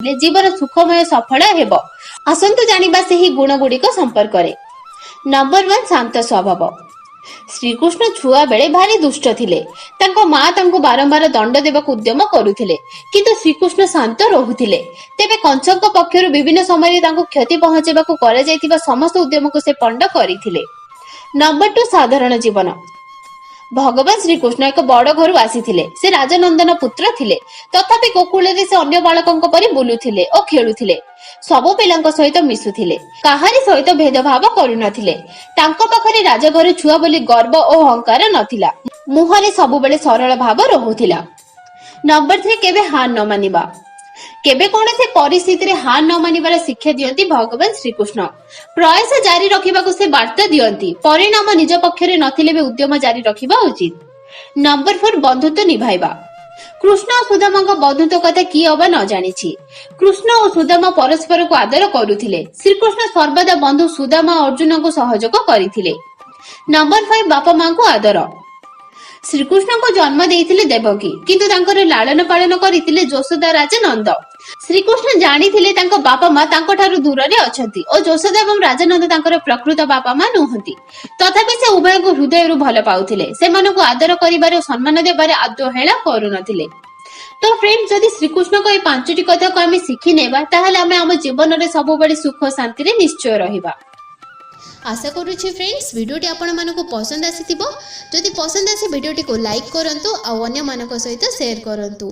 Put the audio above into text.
रखिले जीवन सुखमय सफल हेबो। आसंतु जानिबा सेही गुण गुड़िक संपर्क। नंबर 1 शांत स्वभाव। श्रीकृष्ण छुआ बेले भारी दुष्ट थिले। तांको मां तांको बारंबार दंड देबाक उद्यम करुथिले, किंतु श्रीकृष्ण शांत रहुथिले। तेबे कंसक पक्षरु विभिन्न समय तांको क्षति पहुंचेबाकू करा जायतिबा समस्त उद्यम को से पंड करिथिले। नंबर 2 साधारण जीवन। भगवान श्रीकृष्ण एक बड़ घर आसीथिले। से राजनंदन पुत्र थिले, तथापि गोकुल से अन्य बालकंक परि बुलुथिले और खेलुथिले। सबु पिलांक सहित मिसुथिले, काहारी सहित भेदभाव करुनथिले। तांको पाखरे राजघर छुआ बोली गर्व और अहंकार नथिला। मुहरे सबु बेले सरल भाव रहुथिला। नंबर 3 केबे हार न मानिबा। केबे कोनसे परिस्थिति रे हार न मानिबार शिक्षा दियंती भगवान श्रीकृष्ण। प्रयास जारी रखिबाकू से वार्ता दियंती, परिणाम निज पक्षरे नथिले बे उद्यम जारी रखिबा उचित। नंबर 4 बंधुत्व निभाइबा। कृष्ण और सुदामा बंधुत्व कथा किए अबा न जानिछि। कृष्ण और सुदामा परस्पर को आदर करुथिले। श्रीकृष्ण सर्वदा बंधु सुदामा और अर्जुन को सहयोग करिथिले। नंबर 5 बापा मां को आदर। श्रीकृष्ण को जन्म देइथिले देवकी, किंतु तांकर लालन पालन करिथिले यशोदा राजा नंद। श्रीकृष्ण जानिथिले तांको बापा मां तांको ठारू दूर रे अछंती और यशोदा एवं राजा नंद तांकर प्रकृत बापा मां नुहंती। तथापि से उभय को हृदय भल पाउथिले। सेमानकु आदर करिबारे और सम्मान देबारे आदौ हेला करुनथिले। तो फ्रेंड्स, जदि श्रीकृष्ण को 5टी कथा को आमे शिखि नेबा ताहाले आमे हम जीवन रे सब बेले सुख शांति रे निश्चय रहिबा। आशा करूछि फ्रेंड्स वीडियोटी आपण मानको पसंद आसीथिबो। जदि पसंद आसी वीडियोटी को लाइक करंतु और अन्य मानको सहित शेयर करंतु।